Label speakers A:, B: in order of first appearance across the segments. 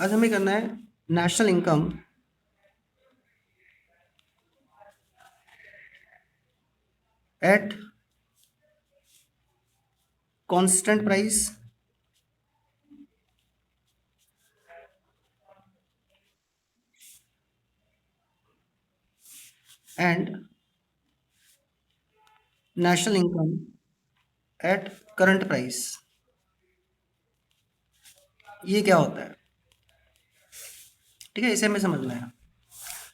A: आज हमें करना है national income at constant price and national income at current price. ये क्या होता है? ठीक है, इसे हमें समझना है।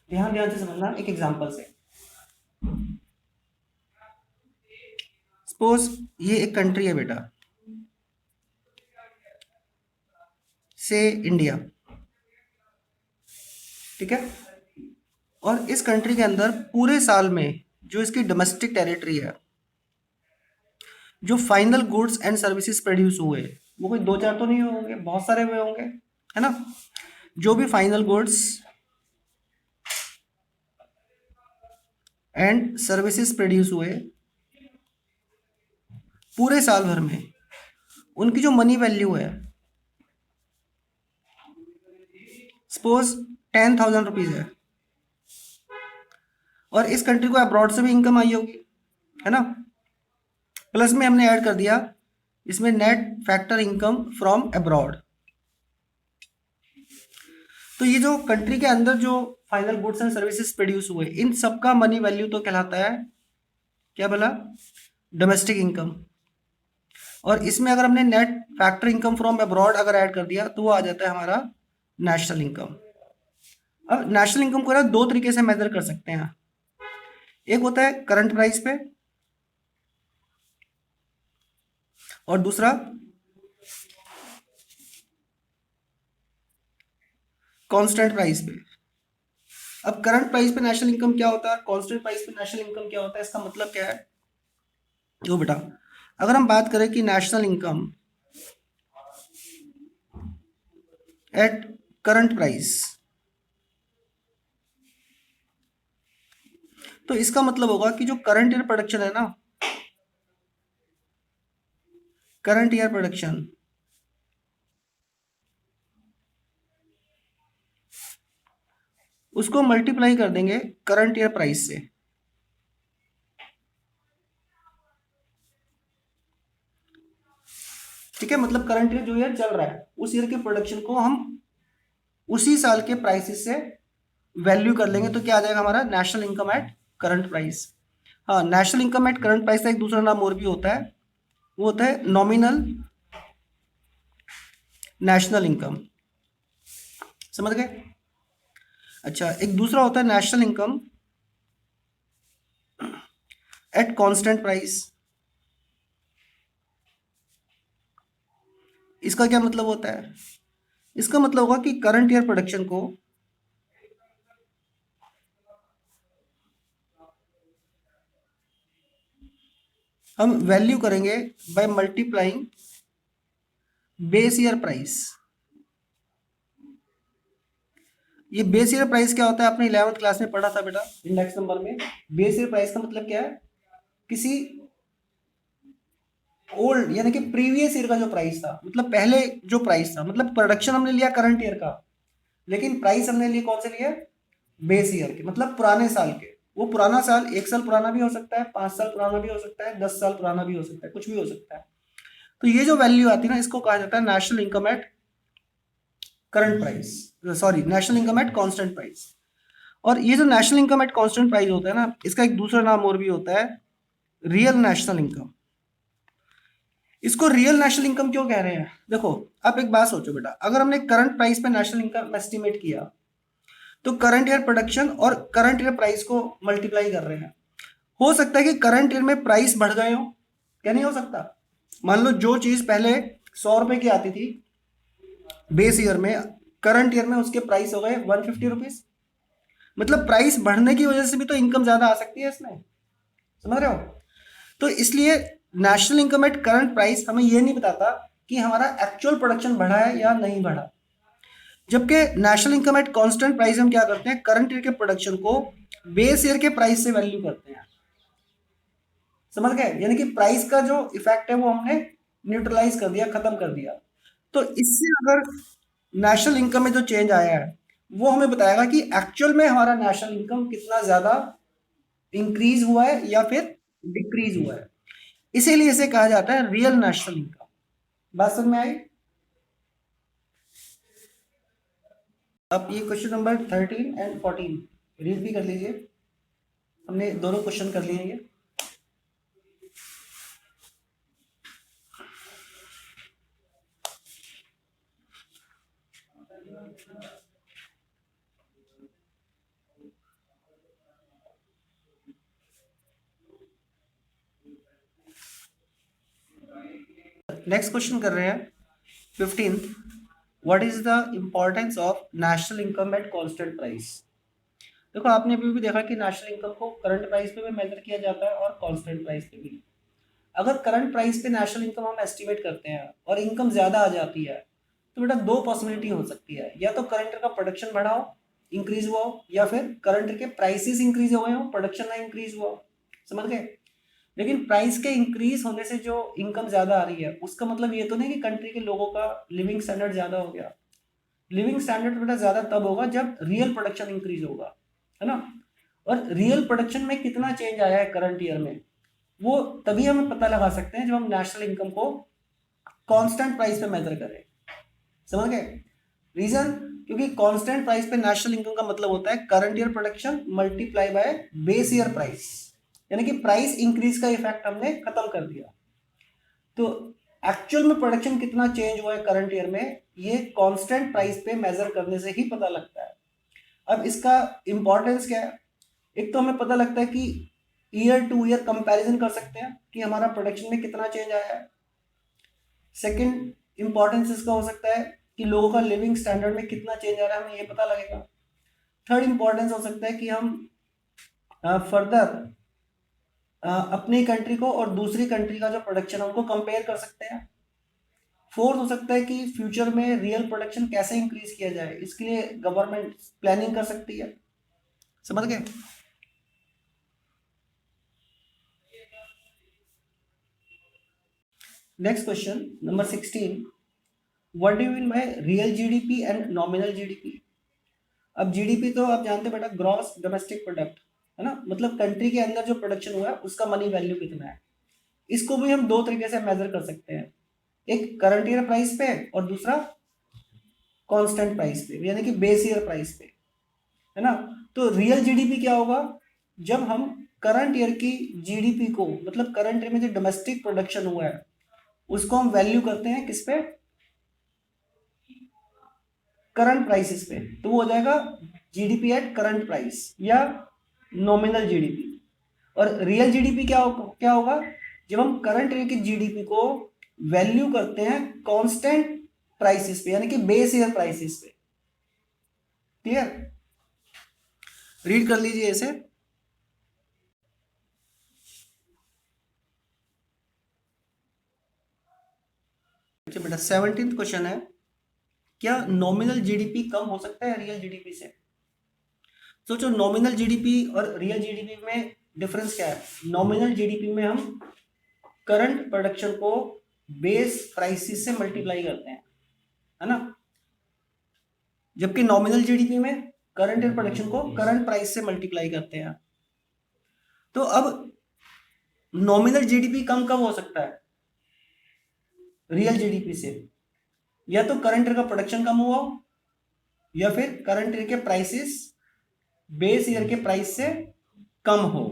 A: ध्यान ध्यान से समझना एक एग्जांपल से। सपोज ये एक कंट्री है बेटा, से इंडिया। ठीक है, और इस कंट्री के अंदर पूरे साल में जो इसकी डोमेस्टिक टेरिटरी है, जो final goods and services produce हुए, वो कोई दो चार तो नहीं होंगे, बहुत सारे हुए होंगे, है ना। जो भी final goods and services produce हुए पूरे साल भर में, उनकी जो मनी वैल्यू है, सपोज 10,000 रुपीज है, और इस कंट्री को अब्रॉड से भी इनकम आई होगी, है ना। प्लस में हमने ऐड कर दिया इसमें net factor income from abroad. तो ये जो कंट्री के अंदर जो final goods and services produce हुए, इन सब का मनी वैल्यू तो कहलाता है, क्या बोला, डोमेस्टिक इनकम। और इसमें अगर हमने net factor income from abroad अगर ऐड कर दिया तो वो आ जाता है हमारा नेशनल इनकम। अब नेशनल इनकम को ना दो तरीके से मेजर कर सकते हैं। एक होता है करंट प्राइस पे, और दूसरा कांस्टेंट प्राइस पे। अब करंट प्राइस पे नेशनल इनकम क्या होता है, कांस्टेंट प्राइस पे नेशनल इनकम क्या होता है, इसका मतलब क्या है? जो बेटा, अगर हम बात करें कि national income at current price, तो इसका मतलब होगा कि जो करंट ईयर प्रोडक्शन है ना, करंट ईयर प्रोडक्शन, उसको मल्टीप्लाई कर देंगे करंट ईयर प्राइस से। ठीक है, मतलब करंट ईयर जो ईयर चल रहा है उस ईयर के प्रोडक्शन को हम उसी साल के प्राइसेस से वैल्यू कर लेंगे, तो क्या आ जाएगा हमारा national income at current price. हाँ, national income at current price का एक दूसरा नाम और भी होता है, वो होता है नॉमिनल नेशनल इनकम। समझ गए? अच्छा, एक दूसरा होता है national income at constant price. इसका क्या मतलब होता है? इसका मतलब होगा कि करंट ईयर प्रोडक्शन को हम वैल्यू करेंगे by multiplying base year price. ये बेस ईयर प्राइस क्या होता है, आपने 11th क्लास में पढ़ा था बेटा, इंडेक्स नंबर में। बेस ईयर प्राइस का मतलब क्या है? किसी ओल्ड यानी कि प्रीवियस ईयर का जो प्राइस था, मतलब पहले जो प्राइस था, मतलब प्रोडक्शन हमने लिया करंट ईयर का, लेकिन प्राइस हमने लिए कौन से लिए? बेस ईयर के, मतलब पुराने साल के। वो पुराना साल 1 साल पुराना भी हो सकता है, 5 साल पुराना भी हो सकता है, 10 साल पुराना भी हो सकता है, कुछ भी हो सकता है। तो ये जो वैल्यू आती है ना, इसको कहा जाता है national income at current price, sorry national income at constant price. और ये जो national income at constant price होता है ना, इसका एक दूसरा नाम और भी होता है रियल नेशनल इनकम। इसको रियल नेशनल इनकम क्यों कह रहे हैं? देखो, आप एक बात सोचो बेटा, अगर हमने करंट प्राइस पे नेशनल इनकम एस्टिमेट किया, तो करंट ईयर प्रोडक्शन और करंट ईयर प्राइस को मल्टीप्लाई कर रहे हैं। हो सकता है कि करंट ईयर में प्राइस बढ़ गए हो, क्या नहीं हो सकता? मान लो जो चीज पहले 100 रुपए की आती थी बेस ईयर में, करंट ईयर में उसके प्राइस हो गए 150 रुपीज। मतलब प्राइस बढ़ने की वजह से भी तो इनकम ज्यादा आ सकती है इसमें, समझ रहे हो? तो इसलिए national income at current price हमें यह नहीं बताता कि हमारा एक्चुअल प्रोडक्शन बढ़ा है या नहीं बढ़ा। जबकि national income at constant price हम क्या करते हैं, करंट ईयर के प्रोडक्शन को बेस ईयर के प्राइस से वैल्यू करते हैं। समझ गए? यानी कि प्राइस का जो इफेक्ट है वो हमने न्यूट्रलाइज कर दिया, खत्म कर दिया। तो इससे अगर नेशनल इनकम में जो चेंज आया है वो हमें बताएगा कि एक्चुअल में हमारा नेशनल इनकम कितना ज्यादा इंक्रीज हुआ है या फिर डिक्रीज हुआ है। इसीलिए इसे कहा जाता है रियल नेशनल इनकम। बात समझ में आई? अब ये क्वेश्चन नंबर 13 और 14 रीड भी कर लीजिए। हमने दोनों क्वेश्चन कर लिए हैं ये। नेक्स्ट क्वेश्चन कर रहे हैं 15th। What is the importance of national income at constant price? देखो आपने अभी भी देखा कि नेशनल इनकम को करंट प्राइस पे भी मेजर किया जाता है और कांस्टेंट प्राइस पे भी। अगर करंट प्राइस पे नेशनल इनकम हम एस्टिमेट करते हैं और इनकम ज्यादा आ जाती है तो बेटा दो पॉसिबिलिटी हो सकती है, या तो करंट का प्रोडक्शन बढ़ा हो, इंक्रीज हुआ हो, या फिर करंट के प्राइसेस इंक्रीज हो गए हो, प्रोडक्शन ना इंक्रीज हुआ हो। समझ गए? लेकिन प्राइस के इंक्रीज होने से जो इनकम ज्यादा आ रही है उसका मतलब ये तो नहीं कि कंट्री के लोगों का लिविंग स्टैंडर्ड ज्यादा हो गया। लिविंग स्टैंडर्ड बेटा ज्यादा तब होगा जब रियल प्रोडक्शन इंक्रीज होगा, है ना। और रियल प्रोडक्शन में कितना चेंज आया है करंट ईयर में, वो तभी हमें पता लगा सकते हैं जब हम नेशनल इनकम को कांस्टेंट प्राइस पे मेजर करें। समझ गए? रीजन, क्योंकि कांस्टेंट प्राइस पे नेशनल इनकम का मतलब होता है current year production multiply by base year price, यानी कि प्राइस इंक्रीज का इफेक्ट हमने खत्म कर दिया। तो एक्चुअल में प्रोडक्शन कितना चेंज हुआ है करंट ईयर में, ये कांस्टेंट प्राइस पे मेजर करने से ही पता लगता है। अब इसका इंपॉर्टेंस क्या है? एक तो हमें पता लगता है कि ईयर टू ईयर कंपैरिजन कर सकते हैं कि हमारा प्रोडक्शन में कितना चेंज आया है। सेकंड इंपॉर्टेंस इसका हो सकता है कि लोगों का लिविंग स्टैंडर्ड में कितना चेंज आ रहा है, हमें ये पता लगेगा। थर्ड इंपॉर्टेंस हो सकता है कि हम फर्दर अपनी कंट्री को और दूसरी कंट्री का जो प्रोडक्शन है उनको कंपेयर कर सकते हैं। फोर्थ हो सकता है कि फ्यूचर में रियल प्रोडक्शन कैसे इंक्रीज किया जाए, इसके लिए गवर्नमेंट प्लानिंग कर सकती है। समझ गए? Next question number 16। What do you mean by real GDP and nominal GDP? अब जीडीपी तो आप जानते हैं बेटा, ग्रॉस डोमेस्टिक प्रोडक्ट, है ना। मतलब कंट्री के अंदर जो प्रोडक्शन हुआ है उसका मनी वैल्यू कितना है। इसको भी हम दो तरीके से मेजर कर सकते हैं, एक करंट ईयर प्राइस पे और दूसरा कांस्टेंट प्राइस पे, यानी कि बेस ईयर प्राइस पे, है ना। तो रियल जीडीपी क्या होगा? जब हम करंट ईयर की जीडीपी को, मतलब करंट ईयर में जो डोमेस्टिक प्रोडक्शन हुआ है उसको हम वैल्यू करते हैं किस पे? करंट प्राइसेस पे। तो वो हो जाएगा जीडीपी एट करंट प्राइस या नॉमिनल जीडीपी। और रियल जीडीपी क्या होगा? जब हम करंट ईयर की जीडीपी को वैल्यू करते हैं कांस्टेंट प्राइसेस पे, यानी कि बेस ईयर प्राइसेस पे। क्लियर? रीड कर लीजिए इसे। अच्छा बेटा 17th क्वेश्चन है, क्या नॉमिनल जीडीपी कम हो सकता है रियल जीडीपी से? सोचो नॉमिनल जीडीपी और रियल जीडीपी में डिफरेंस क्या है। नॉमिनल जीडीपी में हम करंट प्रोडक्शन को बेस प्राइसेस से मल्टीप्लाई करते हैं, है ना। जबकि नॉमिनल जीडीपी में करंट ईयर प्रोडक्शन को करंट प्राइस से मल्टीप्लाई करते हैं। तो अब नॉमिनल जीडीपी कम कब हो सकता है रियल जीडीपी से? या तो करंट ईयर का प्रोडक्शन कम हुआ हो, या फिर करंट ईयर के प्राइसेस बेस ईयर के प्राइस से कम हो।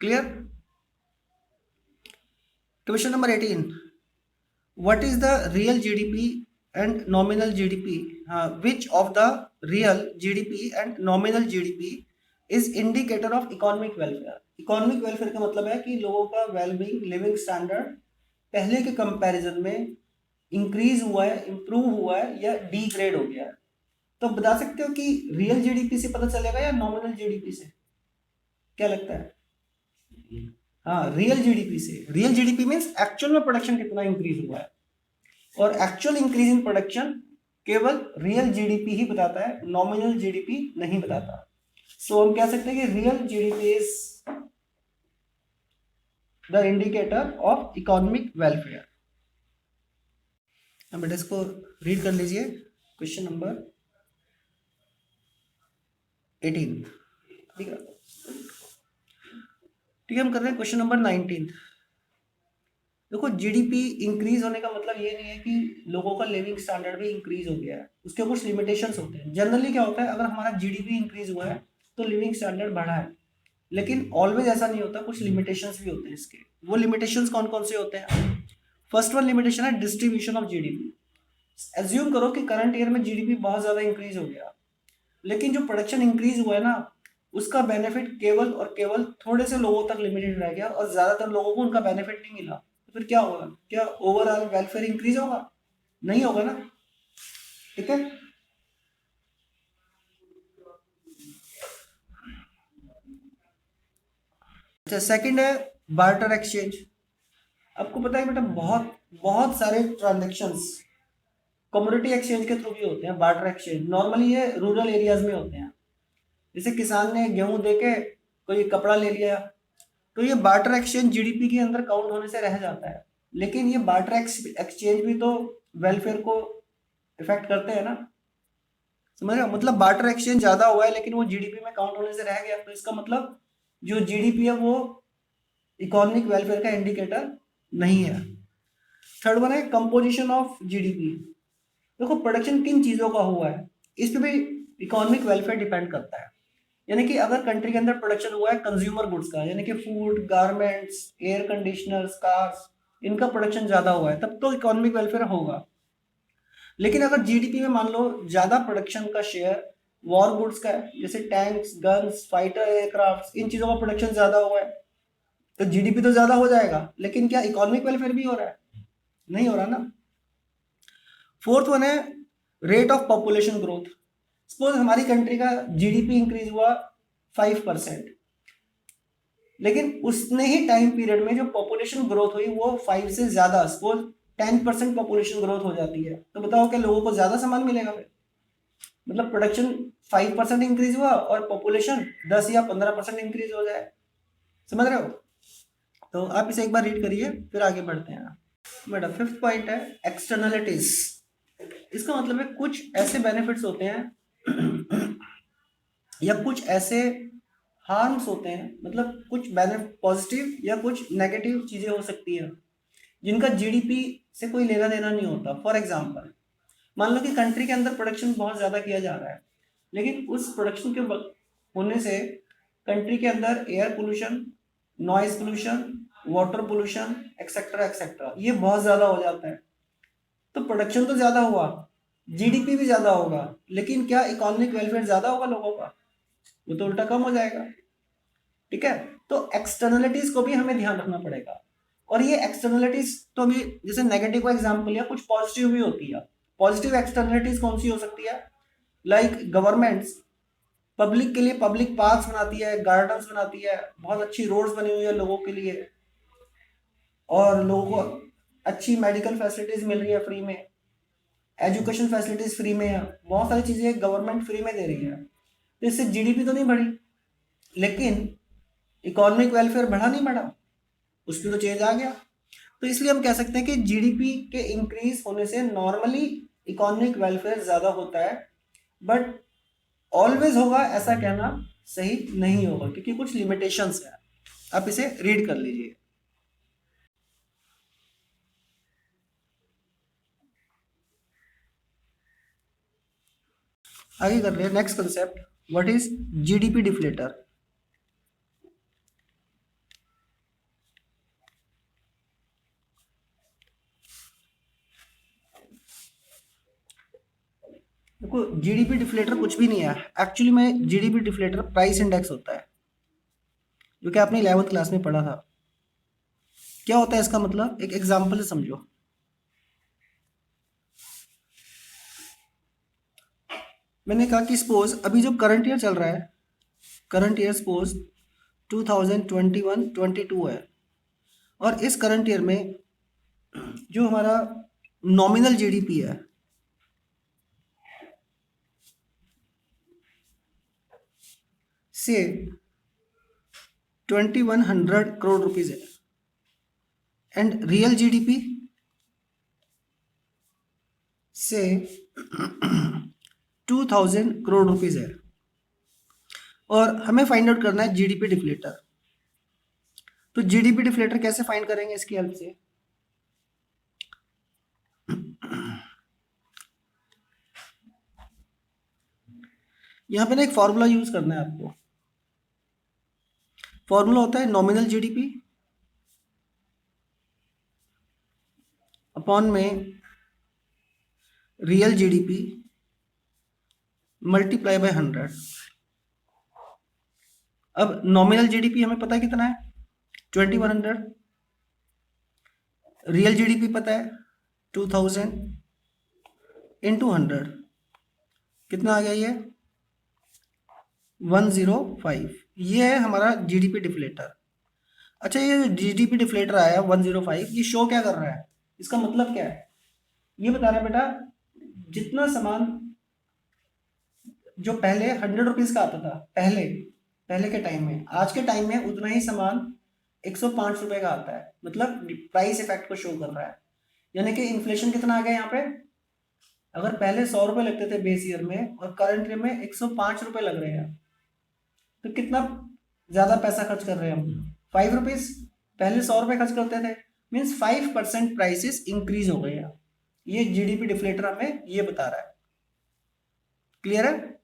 A: Clear? Question number 18। What is the real GDP and nominal GDP? Which of the real GDP and nominal GDP is indicator of economic welfare? Economic welfare का मतलब है कि लोगों का वेलबींग, लिविंग स्टैंडर्ड पहले के कंपैरिजन में इंक्रीज हुआ है, इंप्रूव हुआ है, या डिग्रेड हो गया है। तो बता सकते हो कि रियल जीडीपी से पता चलेगा या नॉमिनल जीडीपी से? क्या लगता है? हाँ, रियल जीडीपी से। रियल जीडीपी मीन्स एक्चुअल में प्रोडक्शन कितना इंक्रीज हुआ है, और एक्चुअल इंक्रीज इन प्रोडक्शन केवल रियल जीडीपी ही बताता है, नॉमिनल जीडीपी नहीं बताता। सो हम कह सकते हैं कि real GDP is the indicator of economic welfare. अब बेटा इसको रीड कर लीजिए, क्वेश्चन नंबर 18। ठीक है, ठीक है, हम कर रहे हैं क्वेश्चन नंबर 19। देखो, जीडीपी इंक्रीज होने का मतलब ये नहीं है कि लोगों का लिविंग स्टैंडर्ड भी इंक्रीज हो गया है, उसके कुछ लिमिटेशंस होते हैं। जनरली क्या होता है, अगर हमारा जीडीपी इंक्रीज हुआ है तो लिविंग स्टैंडर्ड बढ़ा है, लेकिन ऑलवेज ऐसा नहीं होता, कुछ लिमिटेशंस भी होते हैं इसके। वो लिमिटेशंस कौन कौन से होते हैं? फर्स्ट वन लिमिटेशन है डिस्ट्रीब्यूशन ऑफ जीडीपी। एज्यूम करो कि करंट ईयर में जीडीपी बहुत ज्यादा इंक्रीज हो गया, लेकिन जो प्रोडक्शन इंक्रीज हुआ है ना, उसका बेनिफिट केवल और केवल थोड़े से लोगों तक लिमिटेड रह गया और ज्यादातर लोगों को उनका बेनिफिट नहीं मिला। तो फिर क्या होगा? क्या ओवरऑल वेलफेयर इंक्रीज होगा? नहीं होगा ना। ठीक है, अच्छा, सेकंड है बार्टर एक्सचेंज। आपको पता है बेटा, बहुत बहुत सारे ट्रांजेक्शन्स कमोडिटी एक्सचेंज के थ्रू भी होते हैं। बार्टर एक्सचेंज नॉर्मली ये रूरल एरियाज में होते हैं। जैसे किसान ने गेहूं देके कोई कपड़ा ले लिया, तो ये बार्टर एक्सचेंज जीडीपी के अंदर काउंट होने से रह जाता है। लेकिन ये बार्टर एक्सचेंज भी तो वेलफेयर को इफेक्ट करते हैं ना। समझ रहे हो? मतलब बार्टर एक्सचेंज ज्यादा हुआ है लेकिन वो जीडीपी में काउंट होने से रह गया, तो इसका मतलब जो जीडीपी है वो इकोनॉमिक वेलफेयर का इंडिकेटर नहीं है। थर्ड वन है कंपोजिशन ऑफ जीडीपी। देखो, प्रोडक्शन किन चीजों का हुआ है, इस पे भी इकोनॉमिक वेलफेयर डिपेंड करता है। यानी कि अगर कंट्री के अंदर प्रोडक्शन हुआ है कंज्यूमर गुड्स का, यानी कि food, garments, air conditioners, cars, इनका प्रोडक्शन ज्यादा हुआ है, तब तो इकोनॉमिक वेलफेयर होगा। लेकिन अगर जीडीपी में मान लो ज्यादा प्रोडक्शन का शेयर वॉर गुड्स का है, जैसे टैंक्स, गन्स, फाइटर एयरक्राफ्ट, इन चीजों का प्रोडक्शन ज्यादा हुआ है, तो जीडीपी तो ज्यादा हो जाएगा, लेकिन क्या इकोनॉमिक वेलफेयर भी हो रहा है? नहीं हो रहा ना। फोर्थ वन है rate of population growth. Suppose हमारी कंट्री का जीडीपी इंक्रीज हुआ 5%, लेकिन उसने ही टाइम पीरियड में जो पॉपुलेशन ग्रोथ हुई वो 5 से ज्यादा, सपोज 10% पॉपुलेशन ग्रोथ हो जाती है, तो बताओ क्या लोगों को ज्यादा सामान मिलेगा फिर? मतलब प्रोडक्शन 5% इंक्रीज हुआ और पॉपुलेशन 10 या 15% इंक्रीज हो जाए। समझ रहे हो? तो आप इसे एक बार रीड करिए, फिर आगे बढ़ते हैं। बेटा फिफ्थ पॉइंट है एक्सटर्नलिटीज। इसका मतलब है कुछ ऐसे बेनिफिट्स होते हैं या कुछ ऐसे हार्म्स होते हैं, मतलब कुछ पॉजिटिव या कुछ नेगेटिव चीजें हो सकती है जिनका जीडीपी से कोई लेना देना नहीं होता। फॉर एग्जाम्पल, मान लो कि कंट्री के अंदर प्रोडक्शन बहुत ज्यादा किया जा रहा है, लेकिन उस प्रोडक्शन के होने से कंट्री के अंदर air pollution, noise pollution, water pollution, etcetera etcetera, ये बहुत ज्यादा हो जाता है। तो प्रोडक्शन तो ज्यादा हुआ, जीडीपी भी ज्यादा होगा, लेकिन क्या इकोनॉमिक वेलफेयर ज्यादा होगा लोगों का? वो तो उल्टा कम हो जाएगा। ठीक है, तो एक्सटर्नलिटीज को भी हमें ध्यान रखना पड़ेगा। और ये एक्सटर्नलिटीज तो भी, जैसे नेगेटिव का एग्जांपल या कुछ पॉजिटिव भी होती है। पॉजिटिव एक्सटर्नलिटीज कौन सी हो सकती है? लाइक गवर्नमेंट्स पब्लिक के लिए पब्लिक पार्क्स बनाती है, गार्डन्स बनाती है, बहुत अच्छी रोड्स बनी हुई है लोगों के लिए, और लोगों को अच्छी मेडिकल फैसिलिटीज मिल रही है फ्री में, एजुकेशन फैसिलिटीज फ्री में है, बहुत सारी चीजें गवर्नमेंट फ्री में दे रही है। तो इससे जीडीपी तो नहीं बढ़ी, लेकिन इकोनॉमिक वेलफेयर बढ़ा नहीं बढ़ा, उसमें तो चेंज आ गया। तो इसलिए हम कह सकते हैं कि जीडीपी के इंक्रीज होने से नॉर्मली इकोनॉमिक वेलफेयर ज्यादा होता है, बट ऑलवेज होगा ऐसा कहना सही नहीं होगा, क्योंकि कुछ लिमिटेशंस है। आप इसे रीड कर लीजिए। आगे कर रहे हैं next concept, what is GDP deflator. देखो, जीडीपी डिफ्लेटर कुछ भी नहीं है एक्चुअली में। जीडीपी डिफ्लेटर प्राइस इंडेक्स होता है, जो कि आपने 11th क्लास में पढ़ा था। क्या होता है इसका मतलब, एक एग्जांपल से समझो। मैंने कहा कि सपोज अभी जो करंट ईयर चल रहा है, करंट ईयर सपोज 2021-22 है, और इस करंट ईयर में जो हमारा नॉमिनल जीडीपी है से 2100 करोड़ रुपीज है, एंड रियल जीडीपी से 2000 करोड़ रुपीज है और हमें फाइंड आउट करना है जीडीपी डिफ्लेटर। तो जीडीपी डिफ्लेटर कैसे फाइंड करेंगे इसकी हेल्प से? यहां पे ना एक फॉर्मूला यूज करना है आपको। फॉर्मूला होता है नॉमिनल जीडीपी अपॉन में रियल जीडीपी मल्टीप्लाई बाय 100। अब नॉमिनल जीडीपी हमें पता है कितना है 2100, रियल जीडीपी पता है 2000 इंटू 100 कितना आ गया ये 105। ये है हमारा जीडीपी डिफ्लेटर। अच्छा ये जीडीपी डिफ्लेटर आया 105, ये शो क्या कर रहा है, इसका मतलब क्या है? ये बता रहा है बेटा जितना सामान जो पहले 100 रुपीज का आता था पहले के टाइम में, आज के टाइम में उतना ही सामान 105 रुपए का आता है। मतलब प्राइस इफेक्ट को शो कर रहा है। यानी कि इन्फ्लेशन कितना आ गया यहाँ पे, अगर पहले 100 रुपए लगते थे बेस ईयर में और करंट ईयर में 105 रुपए लग रहे हैं, तो कितना ज्यादा पैसा खर्च कर रहे हैं हम? 5 रुपीज। पहले 100 रुपए खर्च करते थे, मीन्स 5% प्राइसेस इंक्रीज हो गए हैं। ये जीडीपी डिफ्लेटर हमें ये बता रहा है। क्लियर है?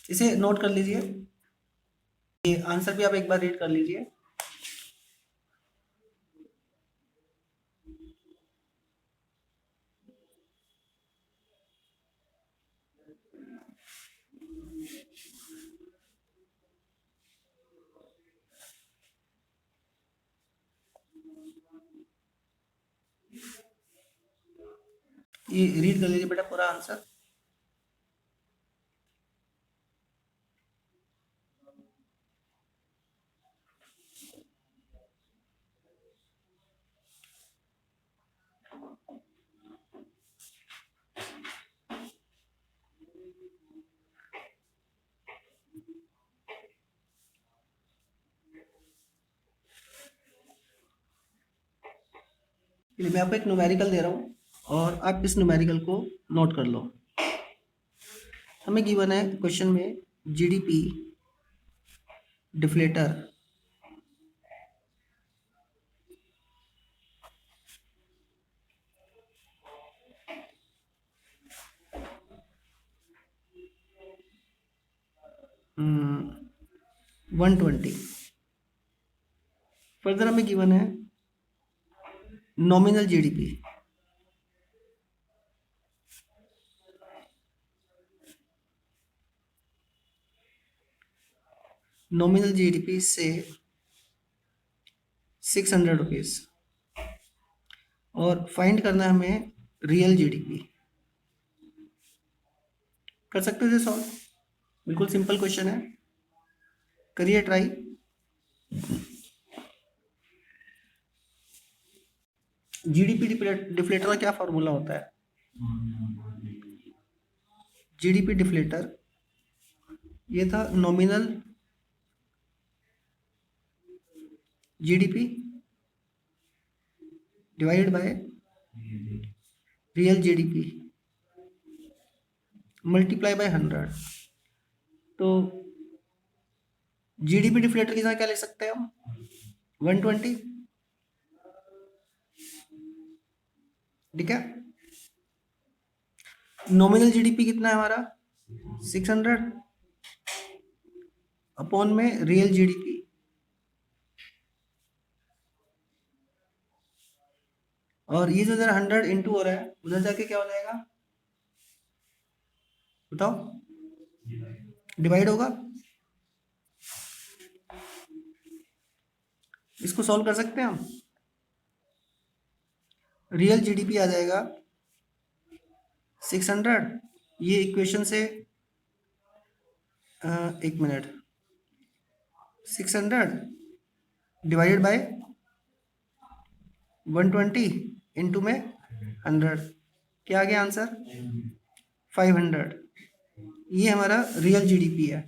A: इसे नोट कर लीजिए, ये आंसर भी आप एक बार रीड कर लीजिए। ये रीड कर लीजिए बेटा पूरा आंसर। मैं आपको एक न्यूमेरिकल दे रहा हूँ और आप इस न्यूमेरिकल को नोट कर लो। हमें गिवन है क्वेश्चन में जीडीपी डिफ्लेटर हम्म 120। फर्दर हमें गिवन है नॉमिनल जीडीपी से 600 रुपीज और फाइंड करना है हमें रियल जीडीपी। कर सकते थे सॉल्व, बिल्कुल सिंपल क्वेश्चन है, करिए ट्राई। जीडीपी डिफ्लेटर का क्या फॉर्मूला होता है? जीडीपी डिफ्लेटर ये था nominal GDP divided by real GDP multiply by 100। तो जीडीपी डिफ्लेटर की जगह क्या ले सकते हैं हम 120। ठीक है, नॉमिनल जीडीपी कितना है हमारा 600 अपॉन में रियल जीडीपी और ये जो इधर 100 इंटू हो रहा है उधर जाके क्या हो जाएगा बताओ, डिवाइड होगा। इसको सॉल्व कर सकते हैं हम। रियल जीडीपी आ जाएगा 600, ये इक्वेशन से एक मिनट 600 डिवाइडेड बाय 120 इंटू में 100, क्या आ गया आंसर 500। ये हमारा रियल जीडीपी है।